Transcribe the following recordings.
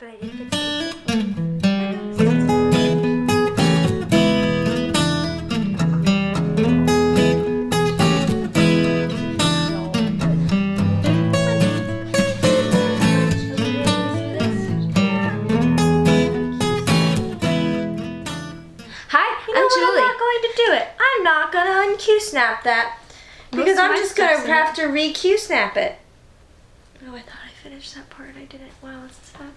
But I did fix it. I'm not gonna un-Q snap that because I'm just gonna have to re-Q snap it. Oh, I thought I finished that part. I didn't. Wow, it's sad.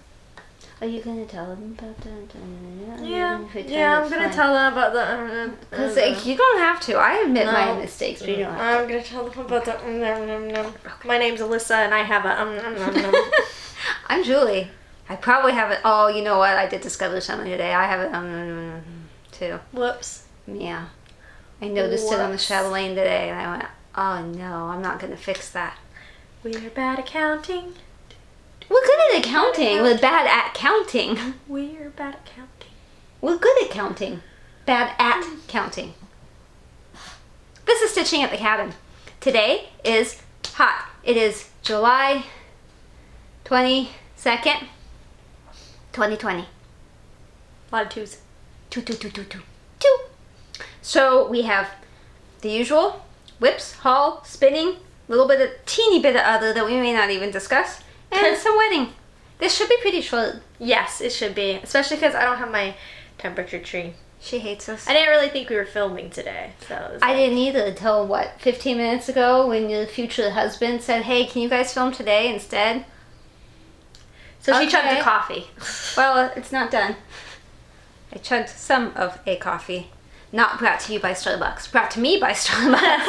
Are you gonna tell them about that? Yeah, I'm gonna tell them about the. Because you don't have to. I admit my mistakes, but you don't have I'm gonna tell them about the. Okay. My name's Alyssa, and I have a. I'm Julie. I probably have it. Oh, you know what? I did discover something today. I have it too. Whoops. Yeah. I noticed it on the Chatelaine today, and I went, oh no, I'm not going to fix that. We're bad at counting. We're good at accounting. We're bad at counting. We're bad at counting. We're good at counting. Bad at counting. This is Stitching at the Cabin. Today is hot. It is July 22nd, 2020. A lot of twos. Two. So we have the usual whips, haul, spinning, teeny bit of other that we may not even discuss, and some wedding. This should be pretty short. Yes, it should be, especially because I don't have my temperature tree. She hates us. I didn't really think we were filming today, so I didn't either until 15 minutes ago when your future husband said, "Hey, can you guys film today instead?" So she chugged a coffee. Well, it's not done. I chugged some of a coffee. Not brought to you by Starbucks. Brought to me by Starbucks.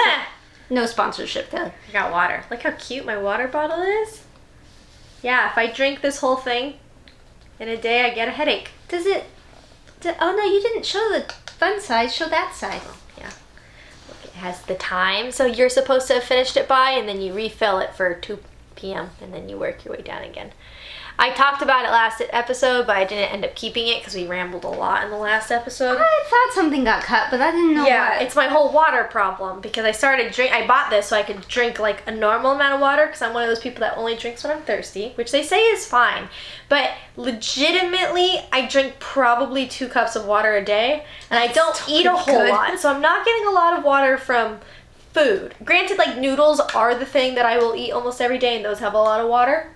No sponsorship though. I got water. Look how cute my water bottle is. Yeah, if I drink this whole thing in a day, I get a headache. Oh no, you didn't show the fun side. Show that side. Yeah. Look, it has the time. So you're supposed to have finished it by, and then you refill it for 2 p.m. and then you work your way down again. I talked about it last episode, but I didn't end up keeping it because we rambled a lot in the last episode. I thought something got cut, but I didn't know what. It's my whole water problem because I bought this so I could drink like a normal amount of water because I'm one of those people that only drinks when I'm thirsty, which they say is fine. But legitimately, I drink probably 2 cups of water a day, and I don't eat a whole lot. So I'm not getting a lot of water from food. Granted, like noodles are the thing that I will eat almost every day, and those have a lot of water.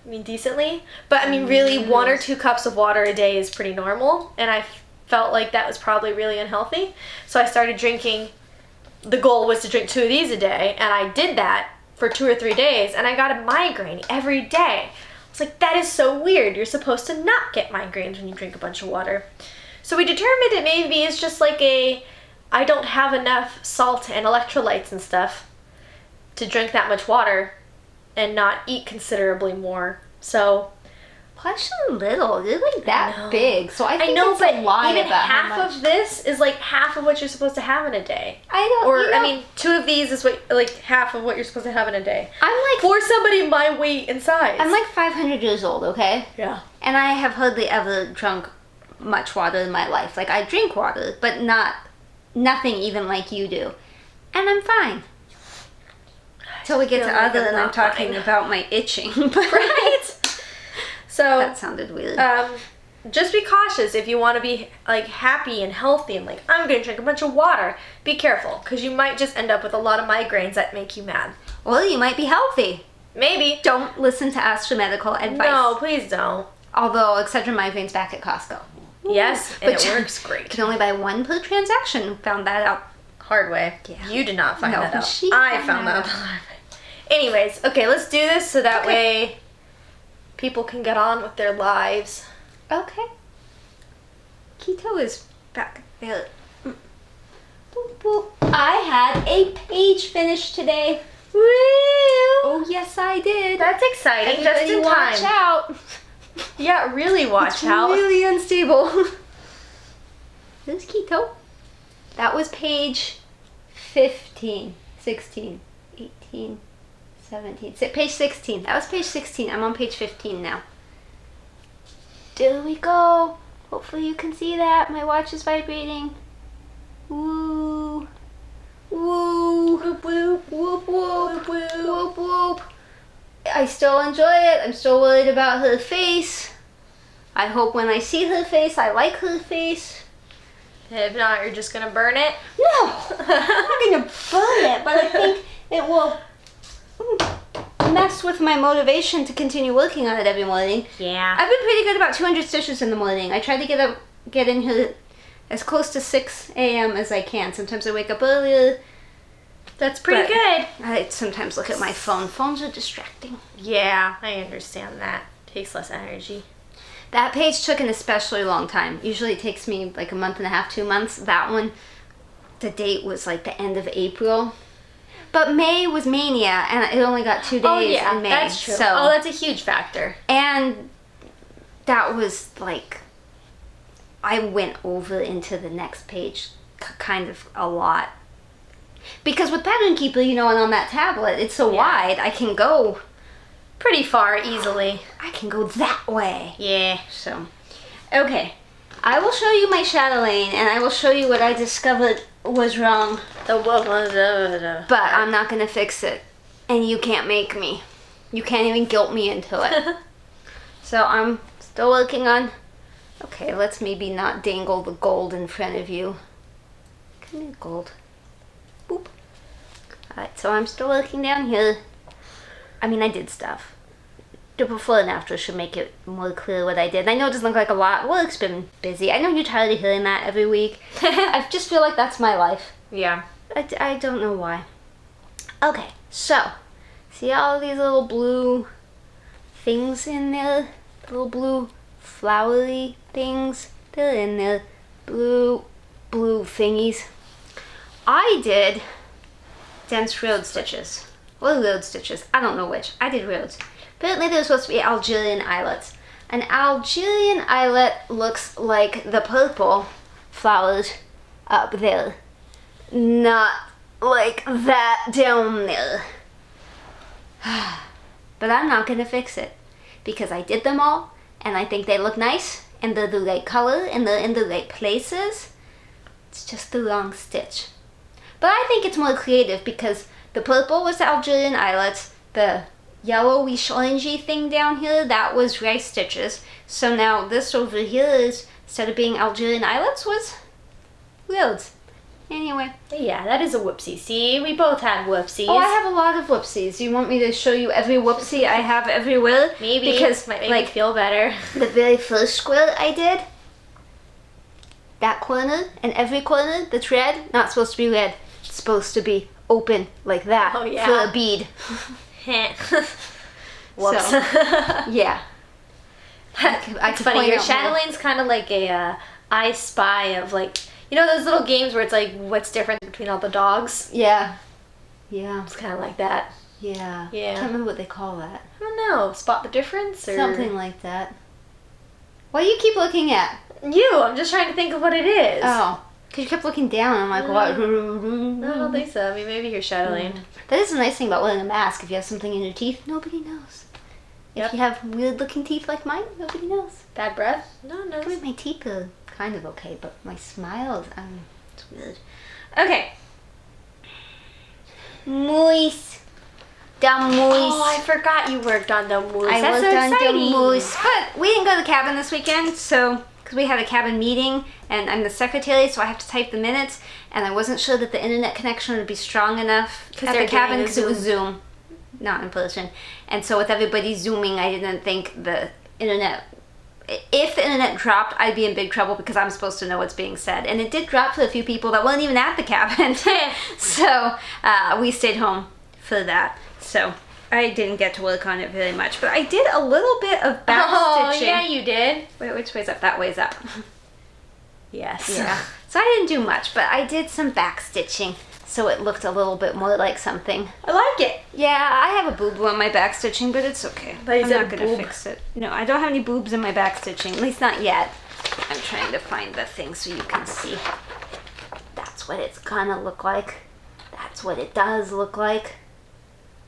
I mean, decently. But, I mean, really, 1 or 2 cups of water a day is pretty normal. And I felt like that was probably really unhealthy. So I started drinking. The goal was to drink 2 of these a day. And I did that for 2 or 3 days. And I got a migraine every day. I was like, that is so weird. You're supposed to not get migraines when you drink a bunch of water. So we determined it maybe is just like I don't have enough salt and electrolytes and stuff to drink that much water and not eat considerably more. So Plus you're little. You're like that big. So I think know, it's a lie even about half how much. of this is like half of what you're supposed to have in a day. I mean, 2 of these is like half of what you're supposed to have in a day. I'm like for somebody my weight and size. I'm like 500 years old, okay? Yeah. And I have hardly ever drunk much water in my life. Like I drink water, but nothing even like you do. And I'm fine. Till we get to other and I'm talking about my itching. Right? So that sounded weird. Just be cautious if you want to be like happy and healthy and like I'm gonna drink a bunch of water. Be careful because you might just end up with a lot of migraines that make you mad. Well, you might be healthy. Maybe. Don't listen to astronomical advice. No, please don't. Although Excedrin migraines back at Costco. Yes, and it works great. You can only buy 1 per transaction. Found that out hard way. Yeah. You did not find that out. I found that out. Anyways, okay, let's do this so that way people can get on with their lives. Okay. Keto is back there. Boop, boop. I had a page finished today. Woo! Oh, yes, I did. That's exciting. Everybody just in watch time. out. Yeah, really watch out. It's really unstable. This is keto. That was page 15, 16, 18, 17. Page 16. That was page 16. I'm on page 15 now. There we go. Hopefully you can see that. My watch is vibrating. Woo. Woo. Whoop, whoop, Whoop, whoop. whoop, whoop. Whoop, whoop. I still enjoy it. I'm still worried about her face. I hope when I see her face, I like her face. If not, you're just gonna burn it? No, I'm not gonna burn it, but I think it will mess with my motivation to continue working on it every morning. Yeah. I've been pretty good about 200 stitches in the morning. I try to get in here as close to 6 a.m. as I can. Sometimes I wake up earlier. That's pretty good. I sometimes look at my phone. Phones are distracting. Yeah, I understand that. Takes less energy. That page took an especially long time. Usually it takes me like a month and a half, 2 months. That one, the date was like the end of April. But May was mania, and it only got 2 days in May. That's true. So, that's a huge factor. and that was like, I went over into the next page kind of a lot. Because with Pattern Keeper, and on that tablet, it's so wide, I can go Pretty far, easily. I can go that way. Yeah. So, okay. I will show you my Chatelaine, and I will show you what I discovered was wrong. But I'm not going to fix it. And you can't make me. You can't even guilt me into it. So I'm still working on... Okay, let's maybe not dangle the gold in front of you. Come here, gold. Boop. Alright, so I'm still working down here. I mean, I did stuff. The before and after should make it more clear what I did. I know it doesn't look like a lot. Work's been busy. I know you're tired of hearing that every week. I just feel like that's my life. Yeah. I don't know why. Okay, so, see all these little blue things in there? Little blue flowery things? They're in there. Blue thingies. I did dense road stitches. Or road stitches. I don't know which. I did roads. Apparently they were supposed to be Algerian eyelets. An Algerian eyelet looks like the purple flowers up there. Not like that down there. But I'm not going to fix it. Because I did them all, and I think they look nice, and they're the right color, and they're in the right places. It's just the wrong stitch. But I think it's more creative because the purple was the Algerian eyelets, the yellowish orangey thing down here, that was rice stitches. So now this over here is, instead of being Algerian eyelets, was roads. Anyway. Yeah, that is a whoopsie. See, we both had whoopsies. Oh, I have a lot of whoopsies. You want me to show you every whoopsie I have everywhere? Maybe. Because, might make me feel better. The very first square I did, that corner and every corner that's red, not supposed to be red. It's supposed to be open like that for a bead. Whoops. So, yeah. It's funny. Your Chatelaine's kind of like a I Spy of like, those little games where it's like, what's different between all the dogs? Yeah. Yeah. It's kind of like that. Yeah. Yeah. I can't remember what they call that. I don't know. Spot the difference? Or... Something like that. What do you keep looking at? You. I'm just trying to think of what it is. Oh. Because you kept looking down. I'm like, what? No, I don't think so. I mean, maybe your Chatelaine. That is the nice thing about wearing a mask. If you have something in your teeth, nobody knows. If you have weird looking teeth like mine, nobody knows. Bad breath? No one knows. I mean, my teeth are kind of okay, but my smiles, it's weird. Okay. Moose. The moose. Oh, I forgot you worked on the moose. I That's worked so on exciting. the moose. But we didn't go to the cabin this weekend, so... Because we had a cabin meeting, and I'm the secretary, so I have to type the minutes, and I wasn't sure that the internet connection would be strong enough at the cabin because it was Zoom, not in person. And so with everybody Zooming, I didn't think the internet... If the internet dropped, I'd be in big trouble because I'm supposed to know what's being said. And it did drop for a few people that weren't even at the cabin. So we stayed home for that. So I didn't get to work on it very much. But I did a little bit of back stitching. Oh, yeah, you did. Wait, which way's up? That way's up. Yes. Yeah. So I didn't do much, but I did some back stitching. So it looked a little bit more like something. I like it. Yeah, I have a boo-boo on my back stitching, but it's okay. But I'm not going to fix it. No, I don't have any boobs in my back stitching, at least not yet. I'm trying to find the thing so you can see. That's what it's gonna look like. That's what it does look like.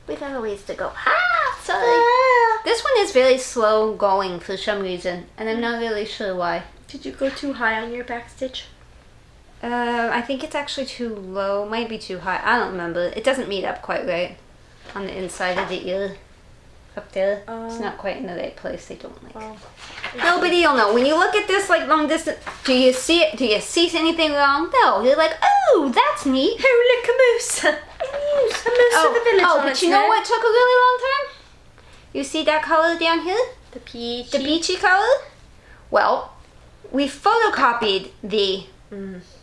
We got a ways to go. Ah, sorry. Ah. This one is very slow going for some reason, and I'm not really sure why. Did you go too high on your back stitch? I think it's actually too low. Might be too high. I don't remember. It doesn't meet up quite right on the inside of the ear. up there. It's not quite in the right place. They don't like. Oh. Nobody will know. When you look at this like long distance, do you see it? Do you see anything wrong? No. You're like, oh, that's neat. Oh, look, a moose. A moose of the village. Oh, but you know what took a really long time? You see that color down here? The peach. The beachy color? Well, we photocopied the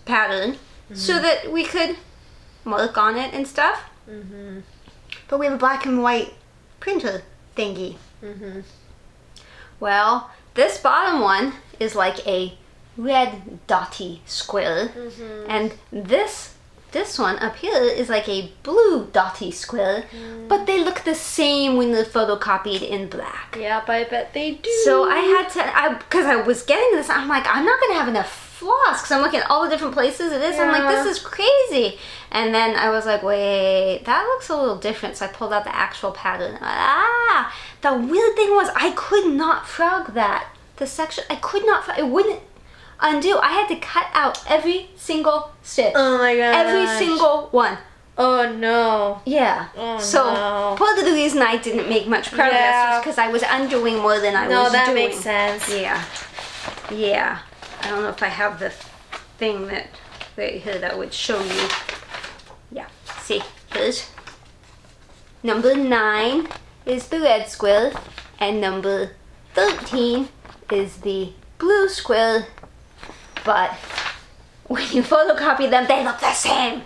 pattern so that we could mark on it and stuff. But we have a black and white printer thingy. Well, this bottom one is like a red dotty square, and this one up here is like a blue dotty square, but they look the same when they're photocopied in black. Yep, I bet they do. So I had to, because I was getting this, I'm like, I'm not gonna have enough floss, because I'm looking at all the different places it is. I'm like, this is crazy. And then I was like, wait, that looks a little different. So I pulled out the actual pattern. The weird thing was I could not frog that. The section, I could not, it wouldn't undo. I had to cut out every single stitch. Oh my god. Every single one. Oh no. Yeah. Oh, so no. part of the reason I didn't make much progress was because I was undoing more than I was doing. No, that makes sense. Yeah. Yeah. I don't know if I have the thing that right here that would show you. Yeah. See, here's number 9 is the red square, and number 13 is the blue square. But when you photocopy them, they look the same.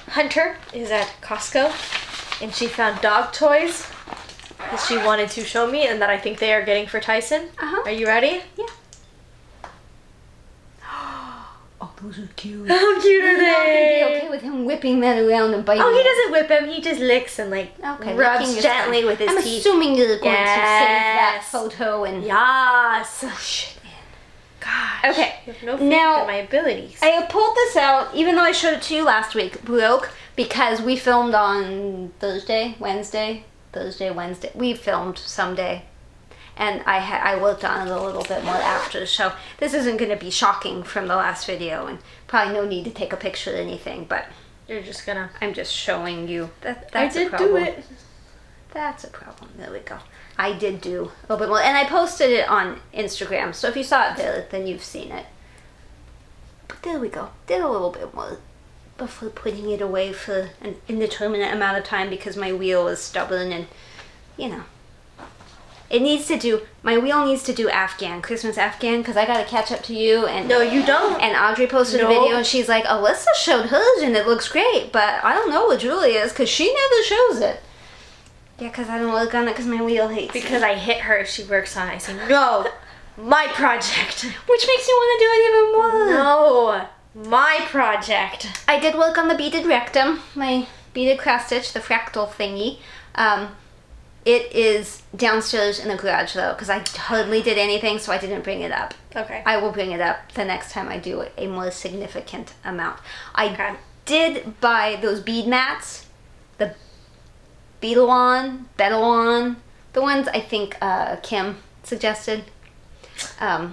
Hunter is at Costco, and she found dog toys that she wanted to show me, and that I think they are getting for Tyson. Are you ready? Yeah. Oh, those are cute. How cute are You're not gonna they? be okay with him whipping that around and biting. Oh, he it. doesn't whip him. He just licks and like rubs licking is gently fine. with his I'm teeth. assuming you're going to save that Yes. photo and Yes. push it in. Gosh. Okay. You have no faith Now, in my abilities. I pulled this out, even though I showed it to you last week, broke, because we filmed on Thursday. We filmed someday. And I worked on it a little bit more after, so this isn't going to be shocking from the last video, and probably no need to take a picture or anything, but You're just gonna. I'm just showing you that I that's a did problem. do it. That's a problem. There we go. I did do a little bit more, and I posted it on Instagram, so if you saw it there, then you've seen it. But there we go. Did a little bit more before putting it away for an indeterminate amount of time because my wheel is stubborn and, you know. It needs to do, my wheel needs to do Afghan, Christmas Afghan, because I got to catch up to you. And No, you don't. And Audrey posted a video and she's like, Alyssa showed hers and it looks great, but I don't know what Julia's because she never shows it. Yeah, because I don't work on it because my wheel hates it. Because I hit her, she works on it. I say, no, my project. Which makes you want to do it even more. No, my project. I did work on the beaded rectum, my beaded cross stitch, the fractal thingy. It is downstairs in the garage though, because I hardly did anything, so I didn't bring it up. Okay. I will bring it up the next time I do a more significant amount. I did buy those bead mats, the Beadalon, the ones I think Kim suggested. I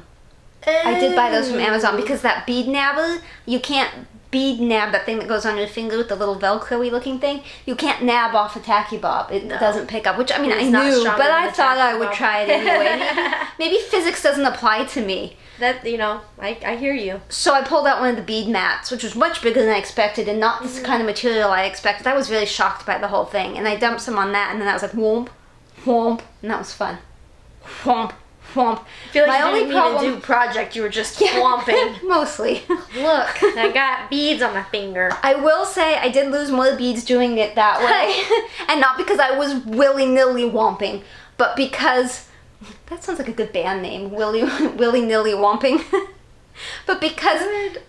did buy those from Amazon because that bead nabber, you can't bead nab, that thing that goes on your finger with the little velcro-y looking thing, you can't nab off a tacky bob. It doesn't pick up, which I mean I knew, but I thought I would try it anyway. Maybe physics doesn't apply to me. That, you know, I hear you. So I pulled out one of the bead mats, which was much bigger than I expected and not this kind of material I expected. I was really shocked by the whole thing, and I dumped some on that, and then I was like, whomp, whomp, and that was fun. Whomp, whomp. I feel like you didn't even do project, you were just whomping. Mostly. Look, I got beads on my finger. I will say I did lose more beads doing it that way. And not because I was willy-nilly whomping, but because... That sounds like a good band name, willy-nilly whomping. But because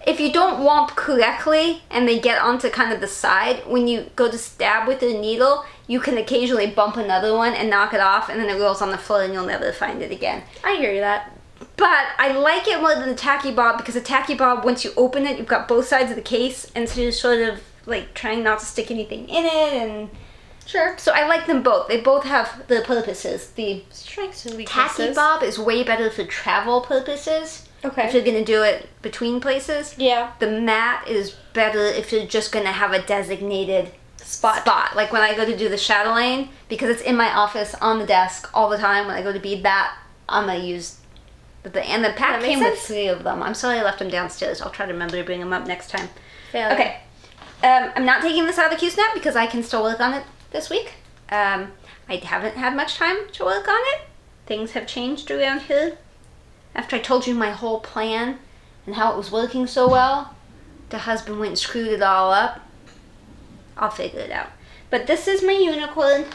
if you don't whomp correctly and they get onto kind of the side, when you go to stab with the needle, you can occasionally bump another one and knock it off, and then it rolls on the floor and you'll never find it again. I hear you that. But I like it more than the tacky bob because the tacky bob, once you open it, you've got both sides of the case, and so you're sort of like trying not to stick anything in it, and... Sure. So I like them both. They both have their purposes. The strengths and weaknesses. tacky bob is way better for travel purposes. Okay. If you're going to do it between places. Yeah. The mat is better if you're just going to have a designated spot. Like when I go to do the Chatelaine, because it's in my office on the desk all the time. When I go to bead that, I'm gonna use and the pack came with 3 of them. I'm sorry I left them downstairs. I'll try to remember to bring them up next time. Failure. Okay. I'm not taking this out of the Q-Snap because I can still work on it this week. I haven't had much time to work on it. Things have changed around here. After I told you my whole plan and how it was working so well, the husband went and screwed it all up. I'll figure it out. But this is my unicorn.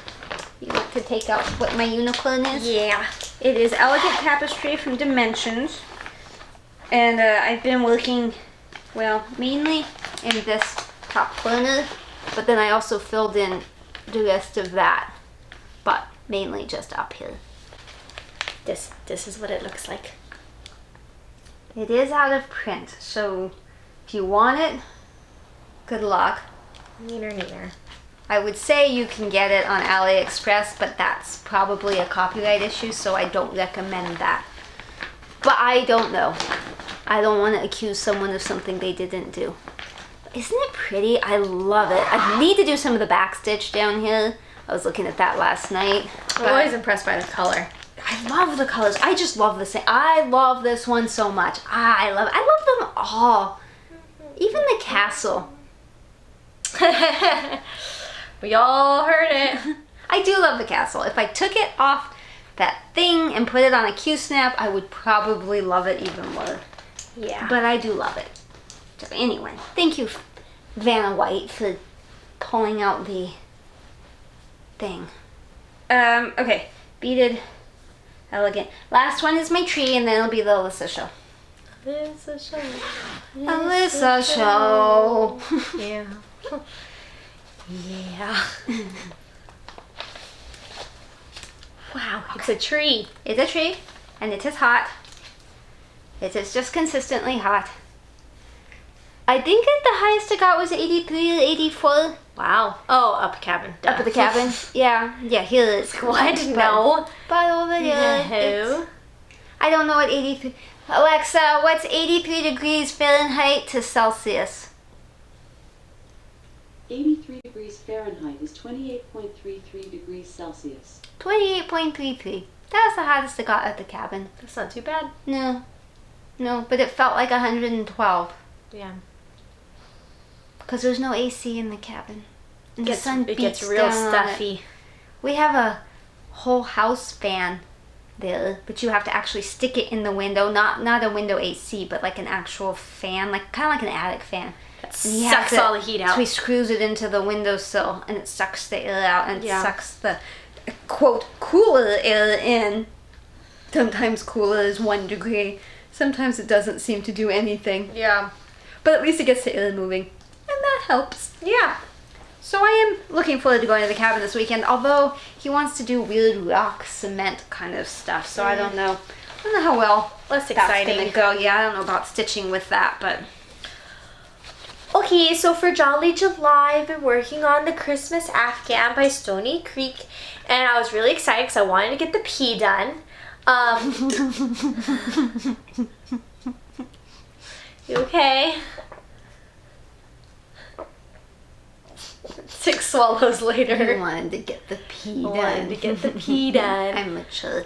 You want to take out what my unicorn is? Yeah. It is Elegant Tapestry from Dimensions. And I've been working, well, mainly in this top corner. But then I also filled in the rest of that. But mainly just up here. This is what it looks like. It is out of print. So if you want it, good luck. Neener. I would say you can get it on AliExpress, but that's probably a copyright issue, so I don't recommend that. But I don't know. I don't want to accuse someone of something they didn't do. But isn't it pretty? I love it. I need to do some of the backstitch down here. I was looking at that last night. I'm always impressed by the color. I love the colors. I just love the same. I love this one so much. I love them all. Even the castle. We all heard it. I do love the castle. If I took it off that thing and put it on a Q-Snap, I would probably love it even more. Yeah. But I do love it. So anyway, thank you, Vanna White, for pulling out the thing. Okay, beaded, elegant. Last one is my tree, and then it'll be the Alyssa show. Alyssa show. Alyssa show. Yeah. Yeah. Wow, it's a tree. It's a tree, and it is hot. It is just consistently hot. I think the highest I got was 83 or 84. Wow. Oh, up cabin. Up at the cabin. Yeah, here it is. What? No. But over there. No. I don't know what 83. Alexa, what's 83 degrees Fahrenheit to Celsius? 83 degrees Fahrenheit is 28.33 degrees Celsius. 28.33. That was the hottest I got at the cabin. That's not too bad. No, but it felt like 112. Yeah. Because there's no AC in the cabin. And the sun it beats gets real down on stuffy. it. We have a whole house fan there, but you have to actually stick it in the window. Not a window AC, but like an actual fan, like kind of like an attic fan. That sucks all the heat out. So he screws it into the windowsill, and it sucks the air out, and it Yeah. sucks the, quote, cooler air in. Sometimes cooler is 1 degree. Sometimes it doesn't seem to do anything. Yeah. But at least it gets the air moving, and that helps. Yeah. So I am looking forward to going to the cabin this weekend, although he wants to do weird rock cement kind of stuff, so I don't know. I don't know how well Less that's exciting. gonna go. Yeah, I don't know about stitching with that, but... Okay, so for Jolly July, I've been working on the Christmas Afghan by Stony Creek, and I was really excited because I wanted to get the P done. You okay? 6 swallows later. I wanted to get the P done. Wanted to get the P done. I'm mature.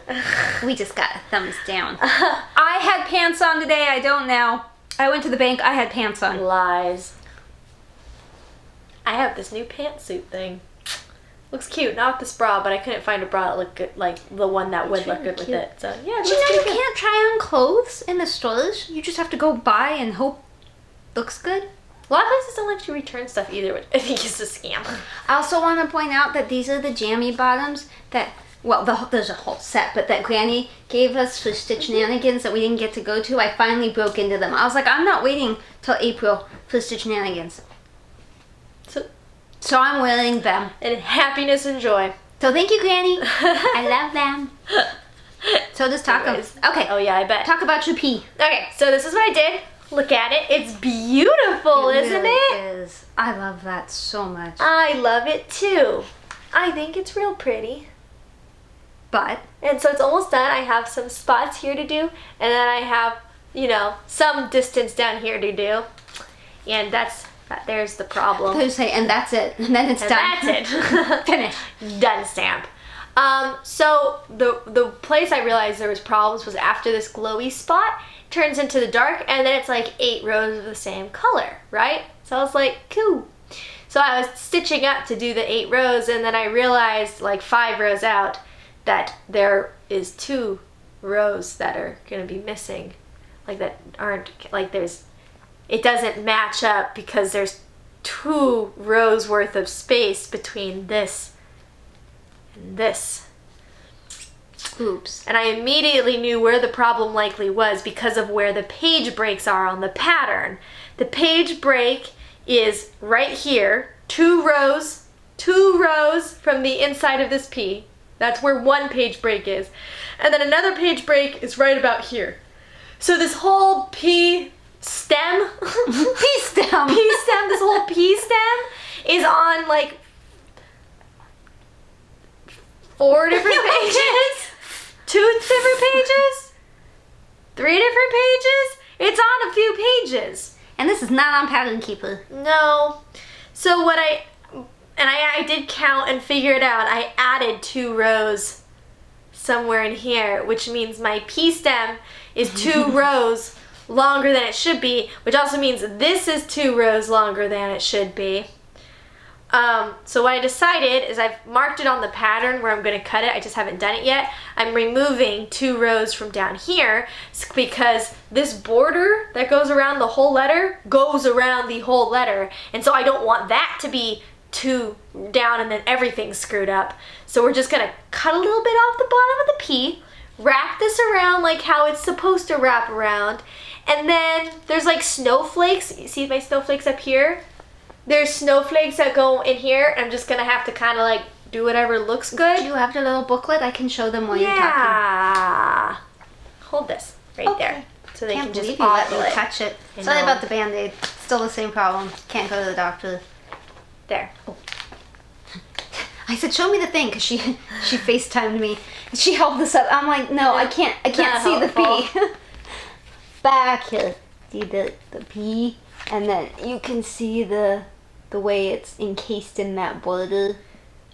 We just got a thumbs down. I had pants on today. I don't now. I went to the bank. I had pants on. Lies. I have this new pantsuit thing. Looks cute. Not with this bra, but I couldn't find a bra that looked good, like the one that would look good with it. So yeah, it Do you looks know you pretty good. can't try on clothes in the stores? You just have to go buy and hope looks good? A lot of places don't let you return stuff either, which I think is a scam. I also want to point out that these are the jammy bottoms that, well, there's a whole set, but that Granny gave us for Stitch Nanigans that we didn't get to go to. I finally broke into them. I was like, I'm not waiting till April for Stitch Nanigans. So I'm wearing them. And happiness and joy. So thank you, Granny. I love them. So does Taco. Anyways. Okay. Oh yeah, I bet. Talk about your pee. Okay, so this is what I did. Look at it. It's beautiful, isn't really it? is. I love that so much. I love it too. I think it's real pretty. But And so it's almost done. I have some spots here to do, and then I have, you know, some distance down here to do. And that's There's the problem. I was say, and that's it. And then it's And done. that's it. Finish. Done stamp. So the place I realized there was problems was after this glowy spot turns into the dark, and then it's like 8 rows of the same color, right? So I was like, cool. So I was stitching up to do the 8 rows, and then I realized like 5 rows out that there is 2 rows that are gonna be missing, like that aren't, like it doesn't match up because there's 2 rows worth of space between this and this. Oops. And I immediately knew where the problem likely was because of where the page breaks are on the pattern. The page break is right here, 2 rows from the inside of this P. That's where one page break is. And then another page break is right about here. So this whole P stem, this whole P stem is on like 4 different pages, 2 different pages, 3 different pages. It's on a few pages. And this is not on Pattern Keeper. No. So what I did count and figure it out. I added 2 rows somewhere in here, which means my P stem is 2 rows longer than it should be, which also means this is 2 rows longer than it should be. So what I decided is I've marked it on the pattern where I'm going to cut it. I just haven't done it yet. I'm removing 2 rows from down here because this border that goes around the whole letter goes around the whole letter. And so I don't want that to be 2 down and then everything's screwed up. So we're just going to cut a little bit off the bottom of the P, wrap this around like how it's supposed to wrap around. And then there's like snowflakes. You see my snowflakes up here? There's snowflakes that go in here. I'm just going to have to kind of like do whatever looks good. Do you have the little booklet? I can show them while you're talking. Yeah. Hold this right there. So they Can't can believe just you let me ogle it. touch it. I Sorry know. about the Band-Aid. Still the same problem. Can't go to the doctor. There. I said, show me the thing, because she FaceTimed me. And she held this up. I'm like, no, I can't Not see the P. helpful. Back here. See the P? And then you can see the way it's encased in that border.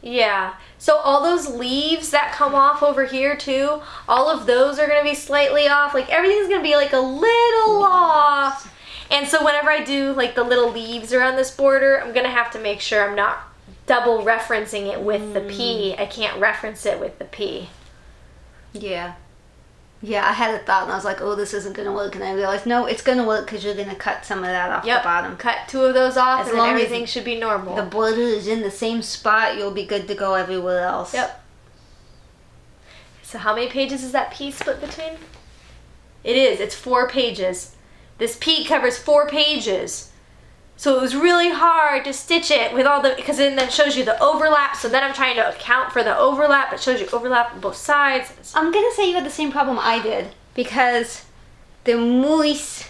Yeah. So all those leaves that come off over here too, all of those are going to be slightly off. Like everything's going to be like a little off. And so whenever I do like the little leaves around this border, I'm going to have to make sure I'm not double referencing it with the P. I can't reference it with the P. Yeah. Yeah, I had a thought and I was like, oh, this isn't going to work. And I realized, no, it's going to work because you're going to cut some of that off the bottom. Cut 2 of those off As and long then as everything should be normal. The border is in the same spot, you'll be good to go everywhere else. Yep. So how many pages is that P split between? It is. It's 4 pages. This P covers 4 pages. So it was really hard to stitch it with all the, because then it shows you the overlap. So then I'm trying to account for the overlap. It shows you overlap on both sides. I'm going to say you had the same problem I did because the Moose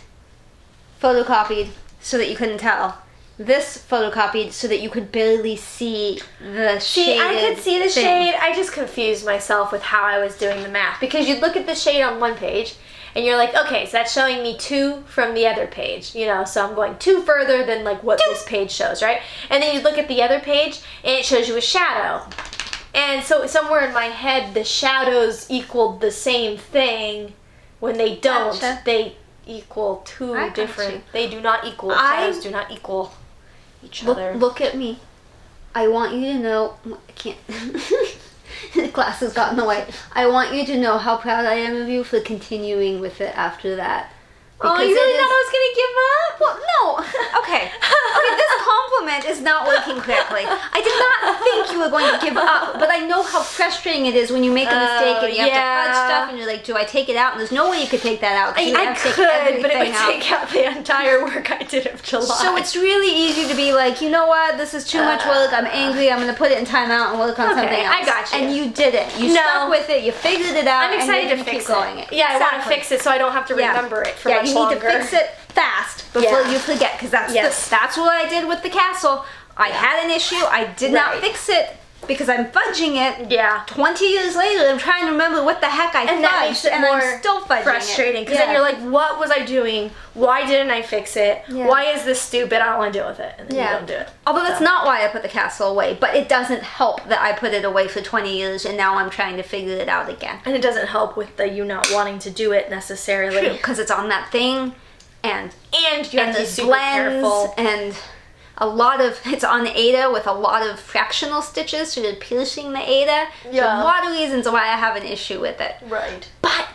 photocopied so that you couldn't tell. This photocopied so that you could barely see the shade. See, I could see the shade. I just confused myself with how I was doing the math. Because you'd look at the shade on one page and you're like, okay, so that's showing me 2 from the other page, you know, so I'm going 2 further than like what this page shows, right? And then you look at the other page and it shows you a shadow. And so somewhere in my head, the shadows equaled the same thing when they don't. Gotcha. They equal 2 I got different, you. they do not equal, shadows do not equal each other. Look at me. I want you to know, I can't, the glasses got in the way. I want you to know how proud I am of you for continuing with it after that. Oh, you really thought I was going to give up? Well, no. Okay. Okay, this compliment is not working correctly. I did not think you were going to give up, but I know how frustrating it is when you make a mistake and you have to fudge stuff and you're like, do I take it out? And there's no way you could take that out. I could, but it would take out the entire work I did of July. So it's really easy to be like, you know what, this is too much work, I'm angry, I'm going to put it in timeout and work on something else. I got you. And you did it. You stuck with it, you figured it out, I'm excited and to you fix keep going it. Yeah, I want to fix it so I don't have to remember it for much you longer. need to fix it fast before you forget, because that's what I did with the castle. I had an issue, I did not fix it, because I'm fudging it. Yeah. 20 years later, I'm trying to remember what the heck I And that makes fudged, it and more I'm still fudging frustrating it. because then you're like, what was I doing? Why didn't I fix it? Yeah. Why is this stupid? I don't want to deal with it. And then you don't do it. Although that's So. not why I put the castle away, but it doesn't help that I put it away for 20 years and now I'm trying to figure it out again. And it doesn't help with you not wanting to do it necessarily. Because it's on that thing, and And you have to be there's super blends, careful. and a lot of, it's on Ada with a lot of fractional stitches, so you're piercing the Ada. So Yeah. a lot of reasons why I have an issue with it. Right. But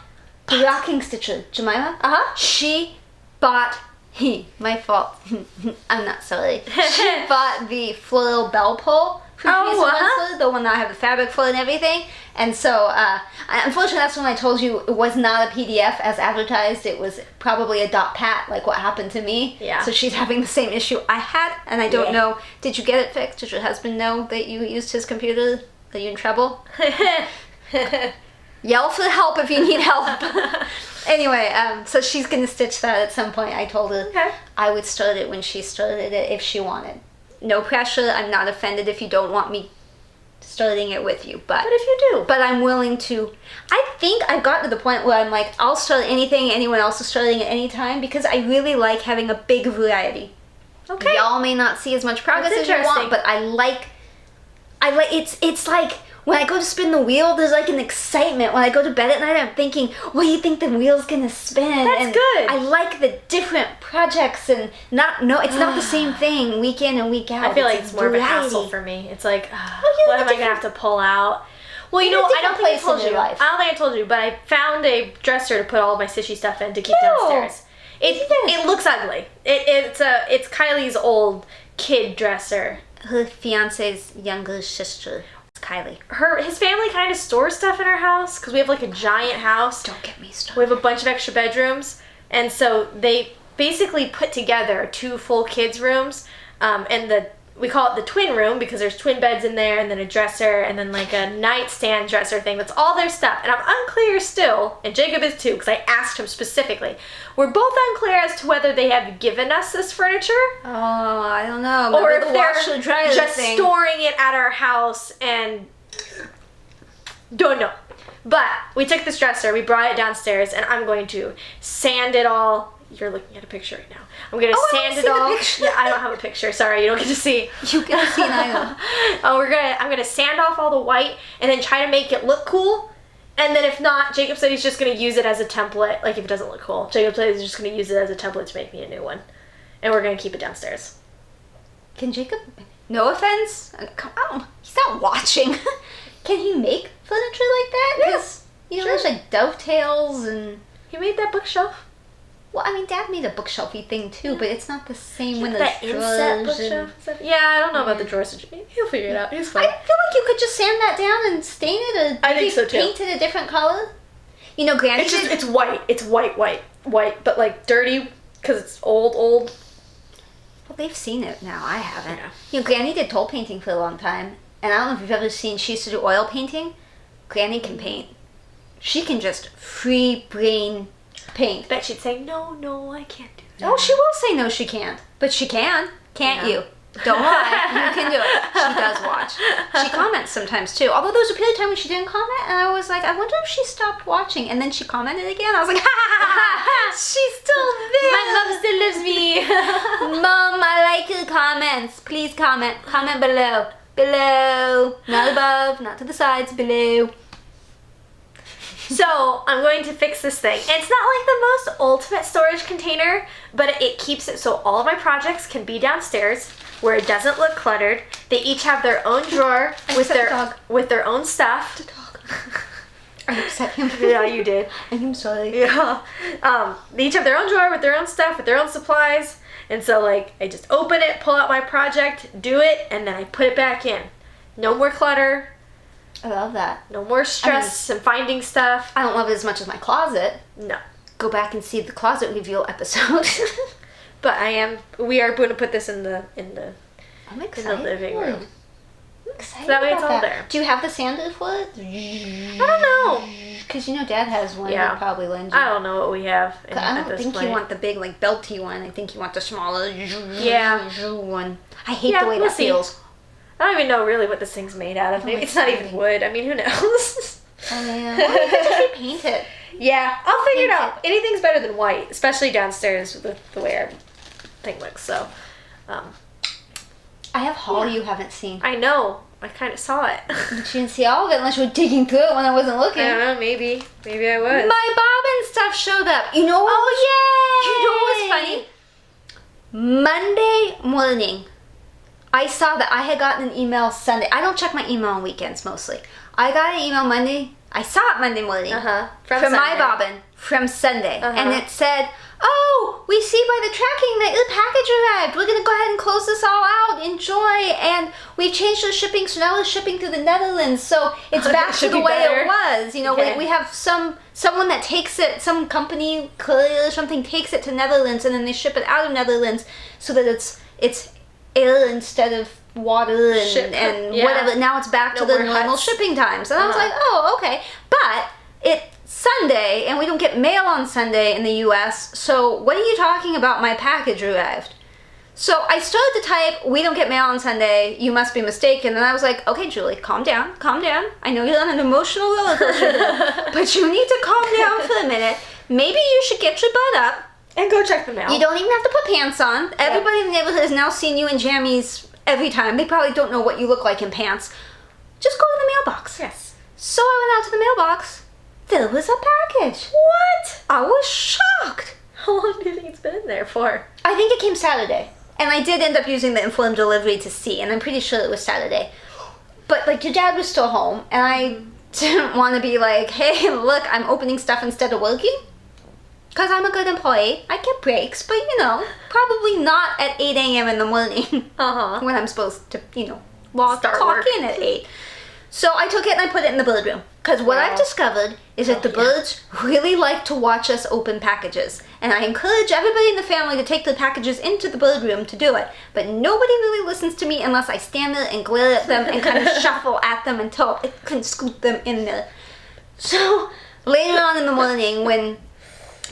the rocking stitcher, Jemima, she bought, my fault, I'm not sorry. She bought the floral bell pull from Winslow, the one that I have the fabric for and everything. And so, unfortunately, that's when I told you it was not a PDF as advertised. It was probably a .pat, like what happened to me. Yeah. So she's having the same issue I had, and I don't know. Did you get it fixed? Did your husband know that you used his computer? Are you in trouble? Yell for help if you need help. Anyway, so she's going to stitch that at some point. I told her I would start it when she started it if she wanted. No pressure. I'm not offended if you don't want me starting it with you. But if you do. But I'm willing to. I think I've gotten to the point where I'm like, I'll start anything anyone else is starting at any time because I really like having a big variety. Okay. Y'all may not see as much progress That's as you want, interesting. but I like it's like when I go to spin the wheel, there's like an excitement. When I go to bed at night, I'm thinking, what do you think the wheel's gonna spin? That's good. I like the different projects and it's not the same thing week in and week out. I feel like it's more of a variety. hassle for me. It's like, you what have am I going to have to pull out? Well, you You're know, in a I don't different think I place told in you. your life. I don't think I told you, but I found a dresser to put all of my stitchy stuff in to keep Ew. downstairs. It looks ugly. It's Kylie's old kid dresser. Her fiance's younger sister, Kylie. His family kind of stores stuff in our house because we have like a giant house. Don't get me started. We have a bunch of extra bedrooms, and so they basically put together 2 full kids' rooms, and we call it the twin room because there's twin beds in there, and then a dresser, and then like a nightstand dresser thing. That's all their stuff, and I'm unclear still, and Jacob is too, because I asked him specifically. We're both unclear as to whether they have given us this furniture, Oh, I don't know. or Maybe if the washer dryer they're just thing. storing it at our house and don't know. But we took this dresser, we brought it downstairs, and I'm going to sand it all. You're looking at a picture right now. I'm gonna sand it all. Yeah, I don't have a picture. Sorry, you don't get to see. You can see neither. I'm gonna sand off all the white and then try to make it look cool. And then if not, Jacob said he's just gonna use it as a template. Like if it doesn't look cool, Jacob said he's just gonna use it as a template to make me a new one. And we're gonna keep it downstairs. Can Jacob, no offense, come on, he's not watching. Can he make furniture like that? Yeah, 'Cause, you know, sure. there's like dovetails and, He made that bookshelf. well, I mean, Dad made a bookshelfy thing too, but it's not the same when there's That inset drawers and... bookshelf stuff. Yeah, I don't know about the drawers. He'll figure it out. He's I fine. feel like you could just sand that down and stain it, or I think maybe so, too. paint it a different color. You know, Granny It's just, did... it's white. It's white, but like dirty because it's old. Well, they've seen it now. I haven't. Yeah. You know, Granny did toll painting for a long time, and I don't know if you've ever seen, she used to do oil painting. Granny can paint. She can just free brain paint. Bet she'd say, no, I can't do that. Oh, she will say no, she can't. But she can. Can't you? Don't lie. You can do it. She does watch. She comments sometimes too. Although there was a period of time when she didn't comment, and I was like, I wonder if she stopped watching. And then she commented again. I was like, she's still there. My mom still loves me. Mom, I like your comments. Please comment. Comment below. Below. Not above, not to the sides, below. So I'm going to fix this thing. And it's not like the most ultimate storage container, but it keeps it so all of my projects can be downstairs where it doesn't look cluttered. They each have their own drawer with their own stuff. I upset him. Yeah, you did. I'm sorry. Yeah. They each have their own drawer with their own stuff, with their own supplies. And so like I just open it, pull out my project, do it, and then I put it back in. No more clutter. I love that. No more stress and finding stuff. I don't love it as much as my closet. No. Go back and see the closet reveal episode. But we are going to put this in the I'm excited. living room. I'm excited So that way about it's all that. there. Do you have the sander for it? I don't know. Because you know Dad has one. Yeah. He'll probably lend you. I don't know what we have I at don't this think point. you want the big, like, belty one. I think you want the smaller Yeah. one. I hate Yeah, the way we'll that see. feels. I don't even know really what this thing's made out of. Maybe it's not even wood. I mean, who knows? Oh, yeah. Well, you could just repaint it. Yeah, I'll figure it Paint out. Anything's better than white, especially downstairs with the way our thing looks. So, I have haul you haven't seen. I know. I kind of saw it. But you didn't see all of it unless you were digging through it when I wasn't looking. I don't know. Maybe I was. My bobbin stuff showed up. You know what? Oh, You know what was funny? Monday morning, I saw that I had gotten an email Sunday. I don't check my email on weekends mostly. I got an email Monday. I saw it Monday morning from my bobbin from Sunday, and it said, "Oh, we see by the tracking that the package arrived. We're gonna go ahead and close this all out. Enjoy, and we changed the shipping, so now it's shipping to the Netherlands. So it's back to the way it was. You know, we have someone that takes it, some company or something takes it to Netherlands, and then they ship it out of Netherlands so that it's air instead of water and whatever. Now it's back to the normal shipping times." And I was like, "Oh, okay," but it's Sunday, and we don't get mail on Sunday in the U.S., so what are you talking about my package arrived? So I started to type, "We don't get mail on Sunday, you must be mistaken," and I was like, "Okay, Julie, calm down. I know you're on an emotional roller coaster, but you need to calm down for a minute. Maybe you should get your butt up and go check the mail. You don't even have to put pants on. Everybody in the neighborhood has now seen you in jammies every time. They probably don't know what you look like in pants. Just go to the mailbox." Yes. So I went out to the mailbox. There was a package. What? I was shocked. How long do you think it's been in there for? I think it came Saturday. And I did end up using the informed delivery to see, and I'm pretty sure it was Saturday. But, like, your dad was still home, and I didn't want to be like, "Hey, look, I'm opening stuff instead of working." Because I'm a good employee. I get breaks, but, you know, probably not at 8 a.m. in the morning when I'm supposed to, you know, clock in at 8. So I took it and I put it in the bird room. Because what I've discovered is that the birds really like to watch us open packages. And I encourage everybody in the family to take the packages into the bird room to do it. But nobody really listens to me unless I stand there and glare at them and kind of shuffle at them until I can scoop them in there. So later on in the morning, when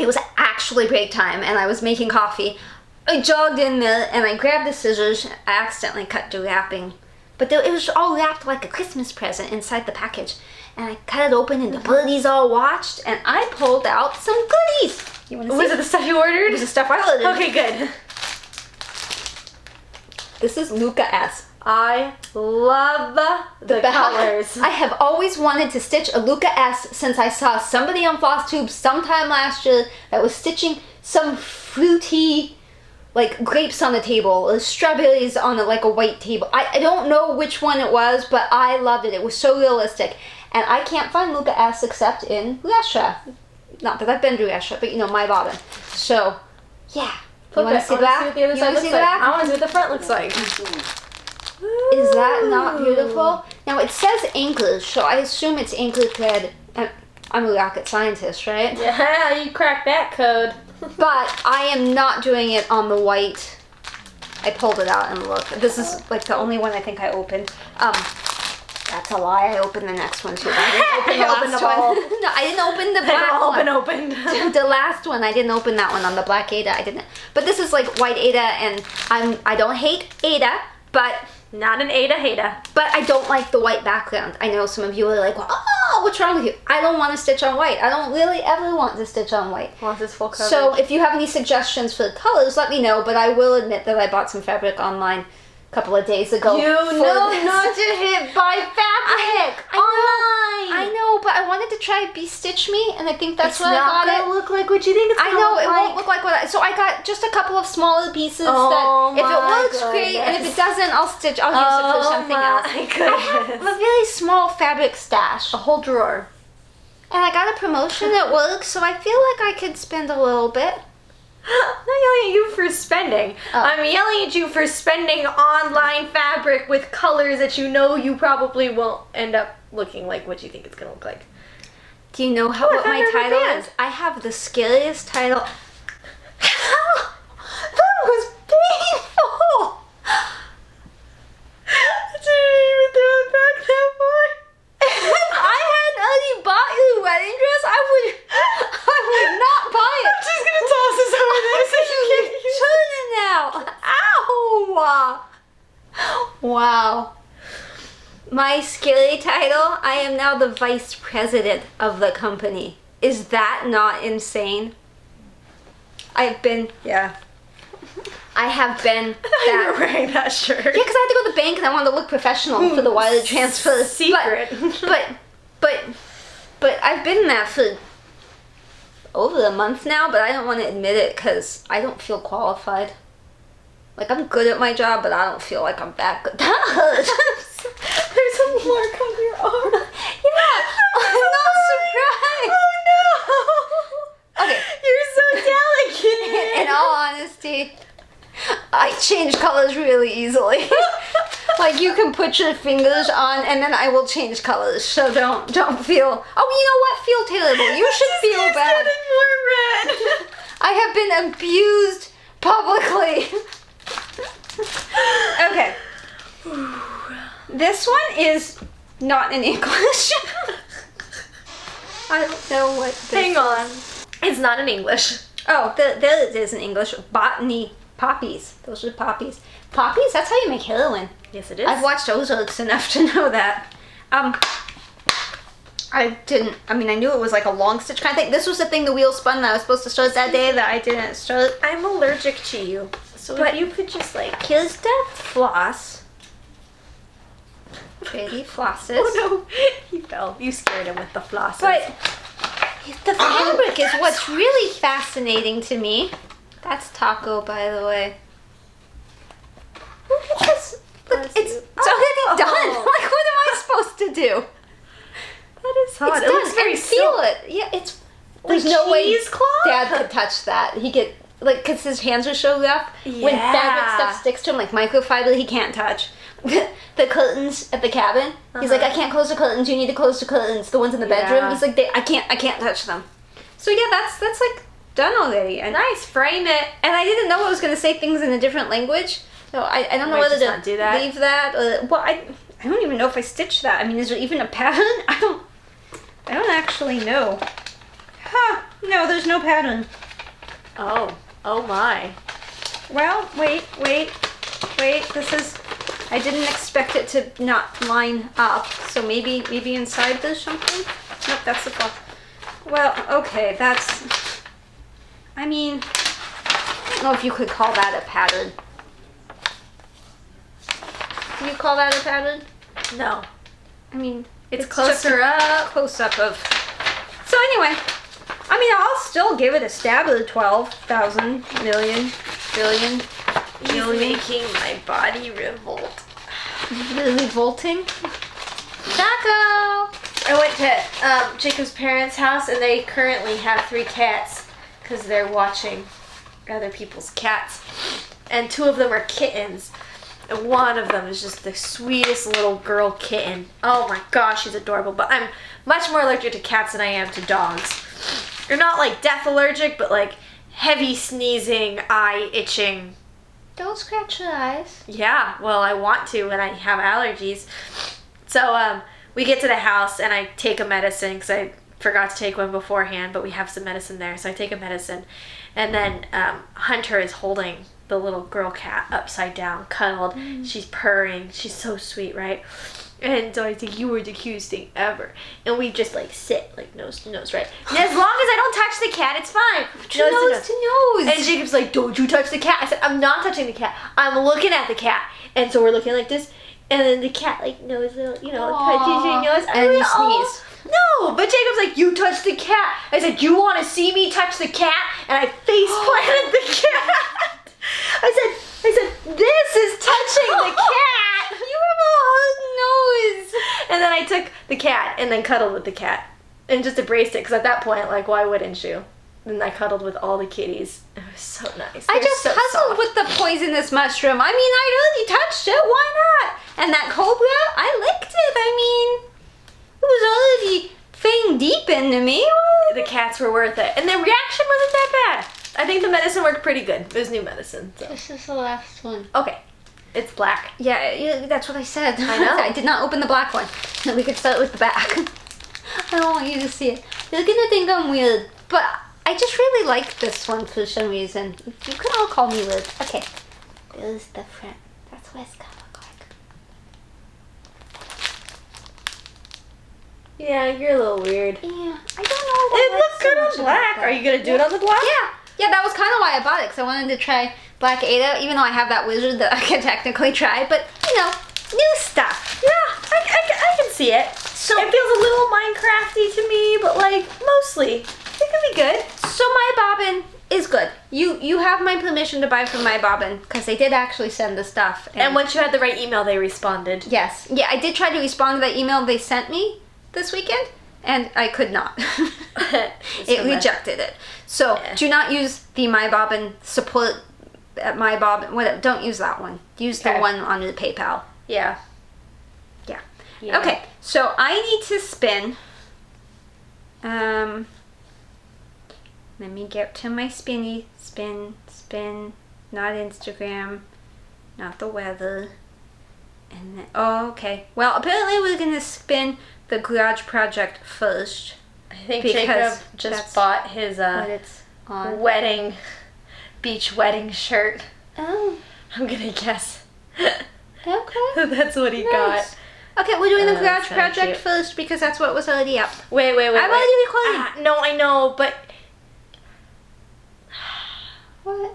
it was actually break time and I was making coffee, I jogged in there and I grabbed the scissors. I accidentally cut through wrapping. But it was all wrapped like a Christmas present inside the package. And I cut it open and the birdies all watched, and I pulled out some goodies. You want to see? Was it the stuff you ordered? It was the stuff I ordered. Okay, good. This is Luca S. I love the colors. I have always wanted to stitch a Luca S since I saw somebody on FlossTube sometime last year that was stitching some fruity, like grapes on the table or strawberries on like a white table. I don't know which one it was, but I loved it. It was so realistic. And I can't find Luca S except in Russia. Not that I've been to Russia, but you know, my bobbin. So, yeah. You want to see the back? I want to see what the front looks like. Is that not beautiful? Now it says English, so I assume it's English thread. I'm a rocket scientist, right? Yeah, you cracked that code. But I am not doing it on the white. I pulled it out and looked. This is like the only one I think I opened. That's a lie. I opened the next one too. I didn't open the last one. No, I didn't open the black one. Opened. The last one, I didn't open that one on the black Ada. I didn't. But this is like white Ada, and I don't hate Ada, but not an Ada. But I don't like the white background. I know some of you are like, "Well, oh, what's wrong with you?" I don't want to stitch on white. I don't really ever want to stitch on white. Well, this is full coverage. So if you have any suggestions for the colors, let me know. But I will admit that I bought some fabric online a couple of days ago. You know not to hit buy fabric online. I know, but I wanted to try Be Stitch Me, and I think that's what I got it. It's not gonna look like what you think it's gonna look like. I know, it won't look like what so I got just a couple of smaller pieces that if it works, great, and if it doesn't, I'll use it for something else. I have a really small fabric stash. A whole drawer. And I got a promotion at work, so I feel like I could spend a little bit. I'm not yelling at you for spending. I'm yelling at you for spending online fabric with colors that you know you probably won't end up looking like what you think it's gonna look like. Do you know what my title is? I have the scariest title. That was painful. I didn't even throw it back that far. If I hadn't already bought you a wedding dress, I would not buy it. I'm just gonna toss this over there so you can't turn it now. Ow! Wow. My scary title, I am now the vice president of the company. Is that not insane? I have been that. You're wearing that shirt. Yeah, because I had to go to the bank and I wanted to look professional for the wire transfer. Secret. But I've been in that for over a month now, but I don't want to admit it because I don't feel qualified. Like, I'm good at my job, but I don't feel like I'm that good. That hurts. There's a mark on your arm. Yeah, I'm not surprised. Oh no! Okay. You're so delicate. In all honesty, I change colors really easily. Like, you can put your fingers on and then I will change colors. So don't feel, oh, you know what? Feel terrible. You should feel bad. Getting more red. I have been abused publicly. Okay. This one is not in English. I don't know what this Hang on. It's not in English. Oh, there it is in English. Botany. Poppies. Those are poppies. Poppies? That's how you make heroin. Yes, it is. I've watched Ozarks enough to know that. I knew it was like a long stitch kind of thing. This was the thing the wheel spun that I was supposed to start that day that I didn't start. I'm allergic to you. So But if you could just like... Here's the floss. Baby flosses. Oh no, he fell. You scared him with the flosses. But the fabric is what's really fascinating to me. That's Taco, by the way. Look at this. Look, it's already done. Like, what am I supposed to do? That is hot. It's It done. looks very And feel silk. it. Yeah, it's. There's no way cheesecloth? Dad could touch that. He get because his hands are so rough. When Yeah. fabric stuff sticks to him, like microfiber, he can't touch. The curtains at the cabin. He's like, I can't close the curtains. You need to close the curtains. The ones in the bedroom. Yeah. He's like, I can't touch them. So yeah, that's like done already. And Nice, frame it. and I didn't know I was going to say things in a different language. So I don't know Might whether just to not do that. leave that. Well, I don't even know if I stitched that. I mean, is there even a pattern? I don't actually know. Huh, no, there's no pattern. Oh my. Well, wait, this is, I didn't expect it to not line up, so maybe inside there's something? Nope, that's the cloth. Well, okay, that's, I mean, I don't know if you could call that a pattern. Do you call that a pattern? No. I mean, It's just closer a up. close-up of, so anyway, I mean, I'll still give it a stab at 12,000 million, billion, He's billion. making my body revolt. Really volting. Taco! I went to Jacob's parents' house and they currently have 3 cats because they're watching other people's cats. And 2 of them are kittens. And one of them is just the sweetest little girl kitten. Oh my gosh, she's adorable. But I'm much more allergic to cats than I am to dogs. You're not like death allergic, but like heavy sneezing, eye itching. Don't scratch your eyes. Yeah, well, I want to when I have allergies. So we get to the house and I take a medicine because I forgot to take one beforehand, but we have some medicine there. So I take a medicine. And then Hunter is holding the little girl cat upside down, cuddled. She's purring. She's so sweet, right? And so I think you were the cutest thing ever. And we just like sit like nose to nose, right? And as long as I don't touch the cat, it's fine. Nose to nose. And Jacob's like, don't you touch the cat. I said, I'm not touching the cat. I'm looking at the cat. And so we're looking like this. And then the cat like nose, touches your nose. And you "Oh." sneeze. No, but Jacob's like, you touched the cat. I said, you want to see me touch the cat? And I face planted the cat. I said, this is touching the cat. You have a hard nose. And then I took the cat and then cuddled with the cat. And just embraced it, because at that point, like, why wouldn't you? And I cuddled with all the kitties. It was so nice. I They're just so cuddled soft. with the poisonous mushroom. I mean, I already touched it. Why not? And that cobra, I licked it. I mean, it was already fang deep into me. The cats were worth it. And the reaction wasn't that bad. I think the medicine worked pretty good. It was new medicine. So. This is the last one. Okay. It's black. Yeah, that's what I said. I know. I did not open the black one. We could start with the back. I don't want you to see it. They're gonna think I'm weird. But I just really like this one for some reason. You can all call me weird. Okay. There's the front. That's what it's gonna look Yeah, you're a little weird. Yeah, I don't know. It looks good on black. Are you gonna do it on the black? Yeah, that was kind of why I bought it, because I wanted to try Black Ada, even though I have that wizard that I can technically try, but, you know, new stuff. Yeah, I can see it. So it feels a little Minecrafty to me, but like, mostly, it can be good. So my bobbin is good. You have my permission to buy from my bobbin, because they did actually send the stuff. And once you had the right email, they responded. Yes. Yeah, I did try to respond to that email they sent me this weekend, and I could not. It rejected it. So do not use the My Bobbin support at My Bobbin. Whatever. Don't use that one. Use the one on the PayPal. Yeah. Yeah. Okay. So I need to spin. Let me get to my spinny. Spin. Not Instagram. Not the weather. And then, okay. Well, apparently we're gonna spin the garage project first. I think Jacob just bought his beach wedding shirt. Oh. I'm gonna guess. Okay. That's what he got. Okay, we're doing the garage kinda project cute. first because that's what was already up. Wait. I'm already recording. No, I know, but What? I was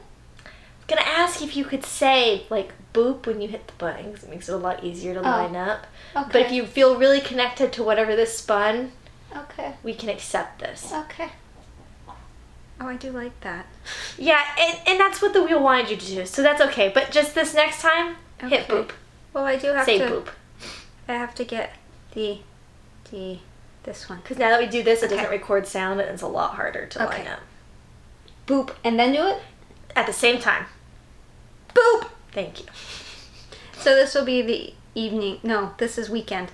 gonna ask if you could say like boop when you hit the button, 'cause it makes it a lot easier to line up. Okay. But if you feel really connected to whatever this spun, Okay. we can accept this. Okay. Oh, I do like that. Yeah, and that's what the wheel wanted you to do, so that's okay. But just this next time, hit Okay. boop. Well, I do have Say to. boop. I have to get this one. Because now that we do this, it Okay. doesn't record sound, and it's a lot harder to line up. Boop, and then do it. At the same time. Boop. Thank you. So this will be the evening. No, this is weekend.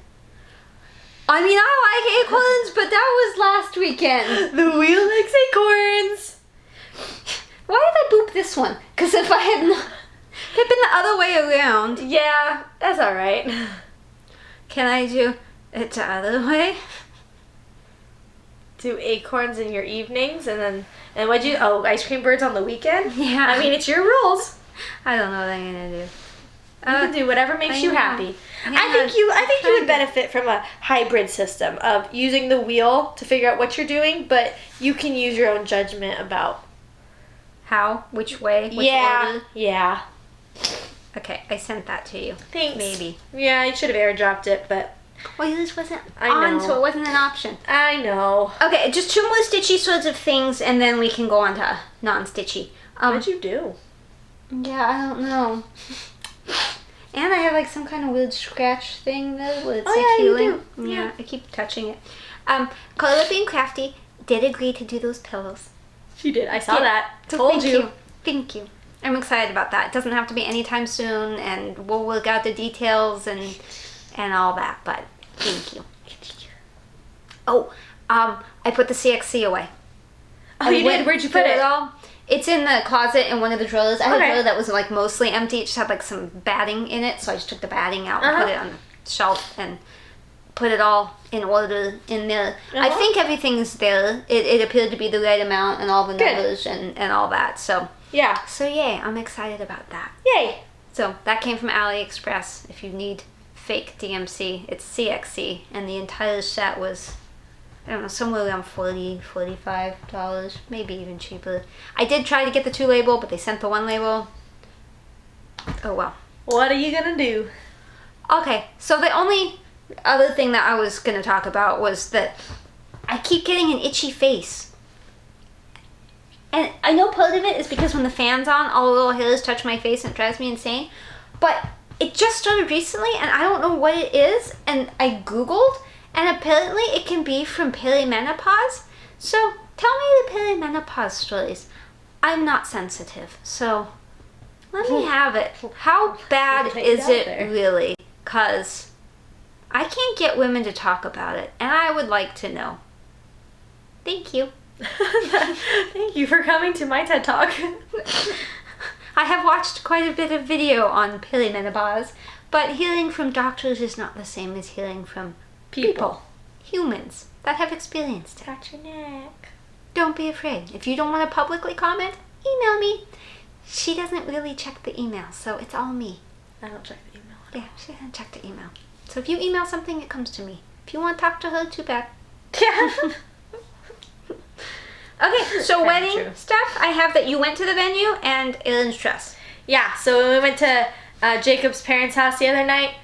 I mean, I like acorns, but that was last weekend. The wheel likes acorns. Why did I boop this one? Because if I had not, if it had been the other way around, Yeah, that's all right. can I do it the other way? Do acorns in your evenings, and what'd you? Oh, ice cream birds on the weekend. Yeah. I mean, it's your rules. I don't know what I'm gonna do. You can do whatever makes I you know. happy. Yeah, I think you trying would benefit from a hybrid system of using the wheel to figure out what you're doing, but you can use your own judgment about. How? Which way? Which order? Yeah. Okay, I sent that to you. Thanks. Maybe. Yeah, I should have airdropped it, but Well, yours wasn't I on, know. so it wasn't an option. I know. Okay, just two more stitchy sorts of things, and then we can go on to non-stitchy. What'd you do? Yeah, I don't know. And I have like some kind of weird scratch thing though, where it's like you healing. do. Yeah, I keep touching it. Color Being Crafty did agree to do those pillows. She did. I saw Yeah. that. So Told thank you. Thank you. I'm excited about that. It doesn't have to be anytime soon, and we'll work out the details and all that. But thank you. Oh, I put the CXC away. Oh, you did? Where'd you put it? all? It's in the closet in one of the drawers. I had Okay. a drawer that was like mostly empty. It just had like some batting in it, so I just took the batting out and Uh-huh. put it on the shelf and put it all in order in there. I Uh-huh. think everything's there. It appeared to be the right amount and all the Good. numbers and all that. So Yeah. yay, I'm excited about that. Yay. So that came from AliExpress. If you need fake DMC, it's CXC, and the entire set was, I don't know, somewhere around $40, $45, maybe even cheaper. I did try to get the 2 label, but they sent the 1 label. Oh well. What are you gonna do? Okay, so the only other thing that I was going to talk about was that I keep getting an itchy face. And I know part of it is because when the fan's on, all the little hairs touch my face and it drives me insane. But it just started recently and I don't know what it is. And I Googled and apparently it can be from perimenopause. So tell me the perimenopause stories. I'm not sensitive, so let me have it. How bad Put it is out it there. really? Because I can't get women to talk about it, and I would like to know. Thank you. Thank you for coming to my TED Talk. I have watched quite a bit of video on perimenopause, but hearing from doctors is not the same as hearing from people. Humans that have experienced it. Got your neck. Don't be afraid. If you don't want to publicly comment, email me. She doesn't really check the email, so it's all me. I don't check the email. Yeah, she doesn't check the email. So if you email something, it comes to me. If you want to talk to her, too bad. Yeah. Okay, so Kinda wedding true. stuff. I have that you went to the venue and Ellen's dress. Yeah, so when we went to Jacob's parents' house the other night,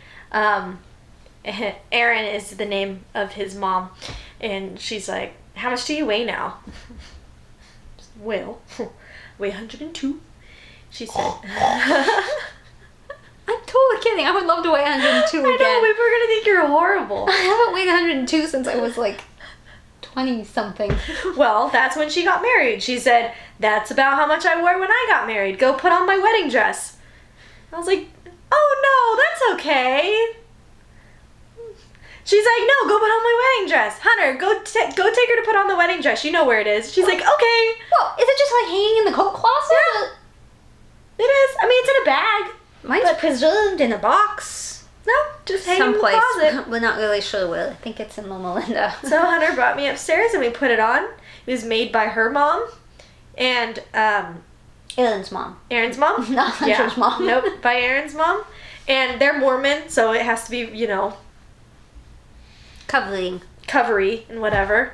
Erin is the name of his mom, and she's like, how much do you weigh now? Well, weigh 102. She said. I'm totally kidding. I would love to weigh 102 again. I know, we were going to think you're horrible. I haven't weighed 102 since I was like 20 something. Well, that's when she got married. She said, that's about how much I wore when I got married. Go put on my wedding dress. I was like, oh no, that's okay. She's like, no, go put on my wedding dress. Hunter, go take her to put on the wedding dress. You know where it is. She's like, okay. Well, is it just like hanging in the coat closet? Yeah. It is. I mean, it's in a bag. Mine's preserved in a box. No, just hanging in the Someplace. closet. We're not really sure where. I think it's in Loma Linda. So Hunter brought me upstairs and we put it on. It was made by her mom and Ellen's mom. Aaron's mom. Not Hunter's mom. Nope, by Aaron's mom. And they're Mormon, so it has to be, Covering. covery and whatever.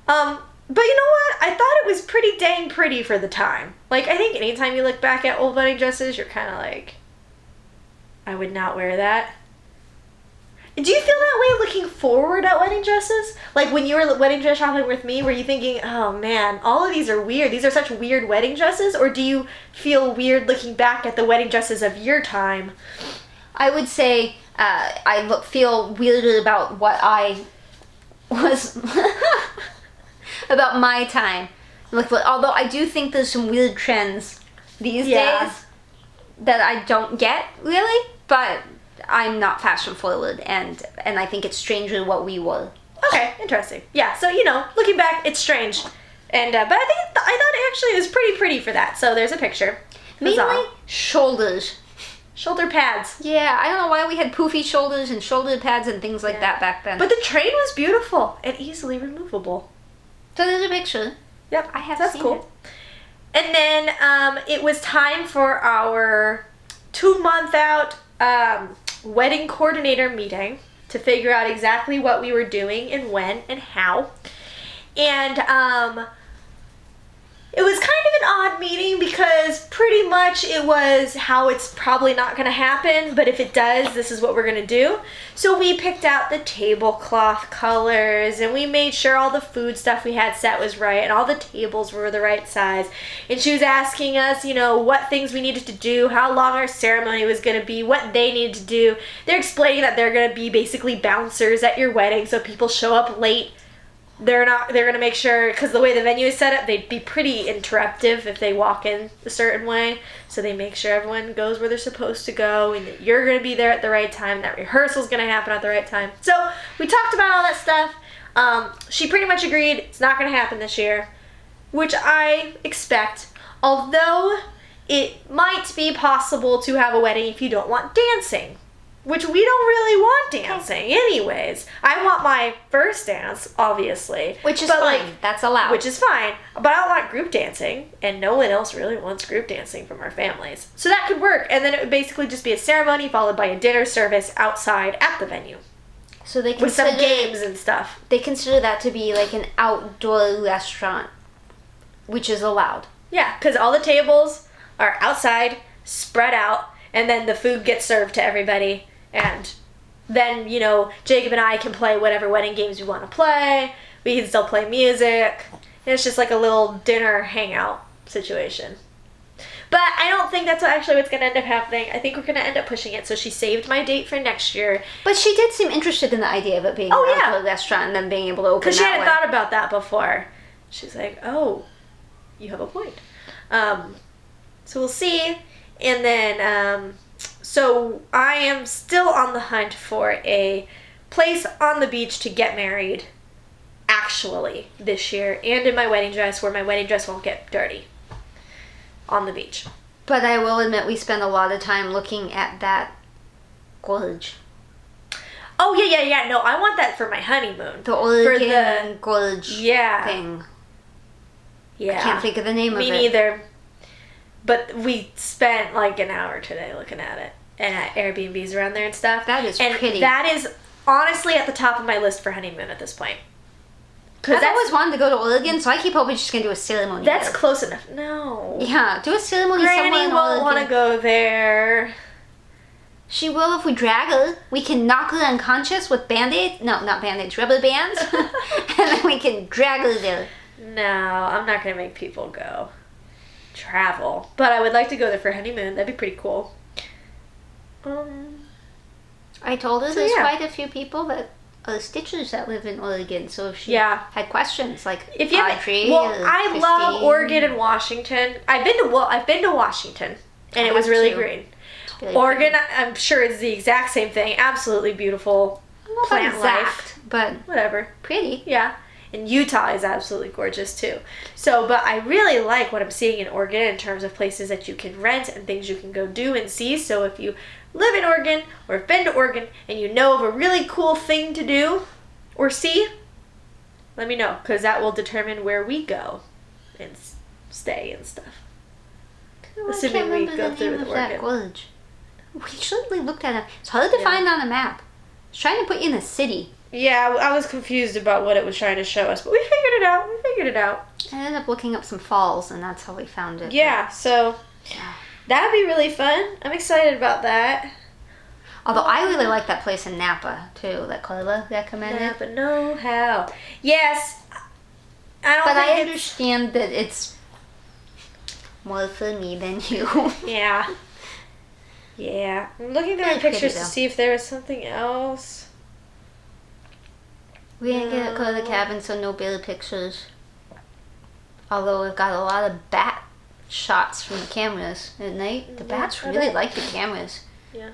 But you know what? I thought it was pretty dang pretty for the time. Like, I think anytime you look back at old wedding dresses, you're kind of like, I would not wear that. Do you feel that way looking forward at wedding dresses? Like, when you were wedding dress shopping with me, were you thinking, oh man, all of these are weird. These are such weird wedding dresses? Or do you feel weird looking back at the wedding dresses of your time? I would say I feel weirded about what I was... about my time. Although I do think there's some weird trends these days that I don't get, really. But I'm not fashion forward, and I think it's strangely what we were. Okay, interesting. Yeah, so, looking back, it's strange. And but I thought it actually was pretty pretty for that. So there's a picture. Mainly shoulders. Shoulder pads. Yeah, I don't know why we had poofy shoulders and shoulder pads and things like that back then. But the train was beautiful and easily removable. So there's a picture. Yep, I have that's seen cool. it. And then it was time for our 2-month out wedding coordinator meeting to figure out exactly what we were doing and when and how. And it was kind of an odd meeting because pretty much it was how it's probably not going to happen, but if it does, this is what we're going to do. So we picked out the tablecloth colors and we made sure all the food stuff we had set was right and all the tables were the right size. And she was asking us, what things we needed to do, how long our ceremony was going to be, what they needed to do. They're explaining that they're going to be basically bouncers at your wedding, so people show up late. They're going to make sure, because the way the venue is set up, they'd be pretty interruptive if they walk in a certain way. So they make sure everyone goes where they're supposed to go and that you're going to be there at the right time, that rehearsal's going to happen at the right time. So we talked about all that stuff. She pretty much agreed it's not going to happen this year, which I expect. Although it might be possible to have a wedding if you don't want dancing. Which we don't really want dancing anyways. I want my first dance, obviously. Which is fine. That's allowed. Which is fine. But I don't want group dancing. And no one else really wants group dancing from our families. So that could work. And then it would basically just be a ceremony followed by a dinner service outside at the venue. So they with some games and stuff. They consider that to be like an outdoor restaurant. Which is allowed. Yeah, because all the tables are outside, spread out. And then the food gets served to everybody. And then, Jacob and I can play whatever wedding games we want to play. We can still play music. And it's just like a little dinner hangout situation. But I don't think that's what's going to end up happening. I think we're going to end up pushing it. So she saved my date for next year. But she did seem interested in the idea of it being an outdoor restaurant and then being able to open that way. Because she hadn't thought about that before. She's like, oh, you have a point. So we'll see. And then... So I am still on the hunt for a place on the beach to get married, actually, this year, and in my wedding dress where my wedding dress won't get dirty on the beach. But I will admit we spent a lot of time looking at that gorge. Oh, yeah. No, I want that for my honeymoon. The Oregon gorge thing. Yeah. I can't think of the name of it. Me neither. But we spent like an hour today looking at it. And at Airbnbs around there and stuff. That is and pretty. That is honestly at the top of my list for honeymoon at this point. I've always wanted to go to Oregon, so I keep hoping she's going to do a ceremony That's there. close enough. No. Yeah, do a ceremony somewhere Granny in won't want to Oregon. go there. She will if we drag her. We can knock her unconscious with Band-Aids. No, not Band-Aids, rubber bands. And then we can drag her there. No, I'm not going to make people go. Travel. But I would like to go there for honeymoon. That'd be pretty cool. I told her So, there's yeah. quite a few people that are stitchers that live in Oregon. So if she Yeah. had questions like If you Audrey well, or I love Christine. Oregon and Washington. I've been to Washington, and it was have really too. green. It's really Oregon, pretty. I'm sure is the exact same thing. Absolutely beautiful I don't know plant about life. exact, but Whatever. pretty. Yeah. And Utah is absolutely gorgeous too. So, but I really like what I'm seeing in Oregon in terms of places that you can rent and things you can go do and see. So if you live in Oregon or have been to Oregon and you know of a really cool thing to do or see, let me know, because that will determine where we go and stay and stuff. Oh, Assuming I can't we remember go the through name with of that Oregon. gorge. We should have looked at it. It's hard to Yeah. find on a map. It's trying to put you in a city. Yeah, I was confused about what it was trying to show us, but we figured it out. I ended up looking up some falls, and that's how we found it. Yeah, so that'd be really fun. I'm excited about that. Although I really like that place in Napa too, that Carla recommended. Yeah, but no how. Yes, I don't But I think it's... understand that it's more for me than you. Yeah. Yeah. I'm looking through my It's pretty, pictures to though. see if there was something else. We didn't get to go to the cabin, so no bear pictures. Although we've got a lot of bat shots from the cameras at night. The Yeah, bats I really bet. like the cameras. Yeah.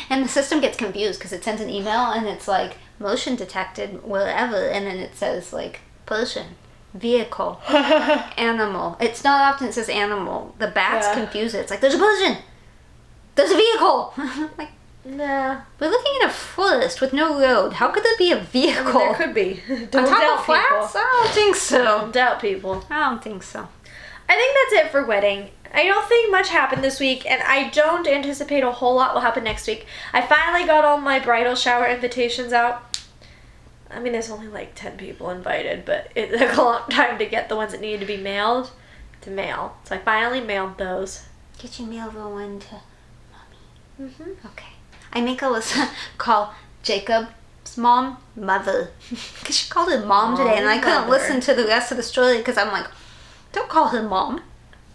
And the system gets confused because it sends an email and it's like motion detected wherever, and then it says like person, vehicle, animal. It's not often it says animal. The bats Yeah. confuse it. It's like there's a person, there's a vehicle. Like Nah. we're looking in a forest with no road. How could there be a I vehicle? mean, there could be. Don't On top doubt of flats? people. I don't think so. Don't doubt people. I don't think so. I think that's it for wedding. I don't think much happened this week, and I don't anticipate a whole lot will happen next week. I finally got all my bridal shower invitations out. I mean, there's only like 10 people invited, but it took a long time to get the ones that needed to be mailed to mail. So I finally mailed those. Did you mail the one to mommy? Mm-hmm. Okay. I make Alyssa call Jacob's mom mother. Because she called her mom today, and I couldn't Mother. listen to the rest of the story because I'm like, don't call her mom.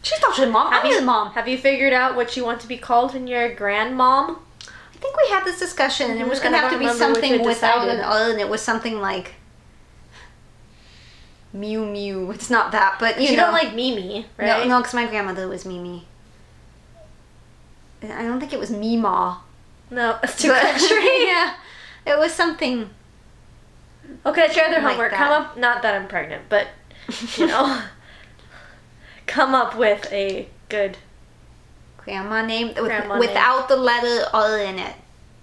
She's not her mom. I'm her mom. Have you figured out what you want to be called when you're a grandmom? I think we had this discussion, and it was Mhm, going to and I have to don't be remember which something we without decided. an O, and it was something like Mew Mew. It's not that, but you You know. don't like Mimi, right? No, because my grandmother was Mimi. I don't think it was Meemaw. No, it's too But- country. Yeah. It was something. Okay, share their Like homework. that. Come up, not that I'm pregnant, but, you know, come up with a good... Grandma name Grandma without the letter R in it.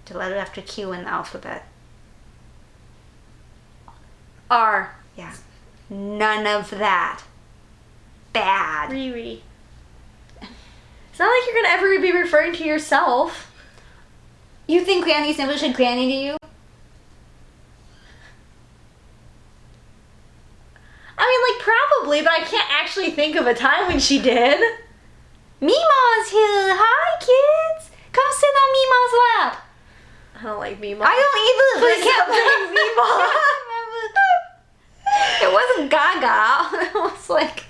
The letter after Q in the alphabet. R. Yeah. None of that. Bad. Riri. It's not like you're gonna ever be referring to yourself. You think Granny's never said Granny to you? I mean, like, probably, but I can't actually think of a time when she did. Meemaw's here. Hi, kids. Come sit on Meemaw's lap. I don't like Mima. I don't either. But Please don't bring Meemaw. It wasn't Gaga. It was like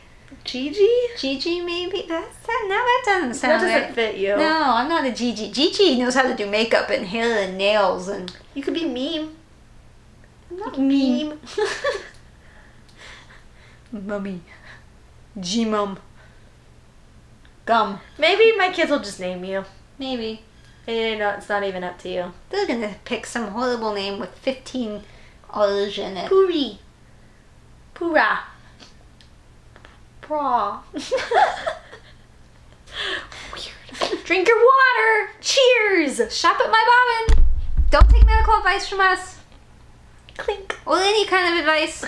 Gigi? Gigi, maybe. Now that doesn't sound That doesn't right. fit you. No, I'm not a Gigi. Gigi knows how to do makeup and hair and nails and. You could be meme. I'm not Meme. Mummy. G-mum. Gum. Maybe my kids will just name you. Maybe. And you know, it's not even up to you. They're gonna pick some horrible name with 15 R's in it. Puri. Pura. Bra. Weird. Drink your water. Cheers. Shop at my bobbin. Don't take medical advice from us. Clink. Or any kind of advice.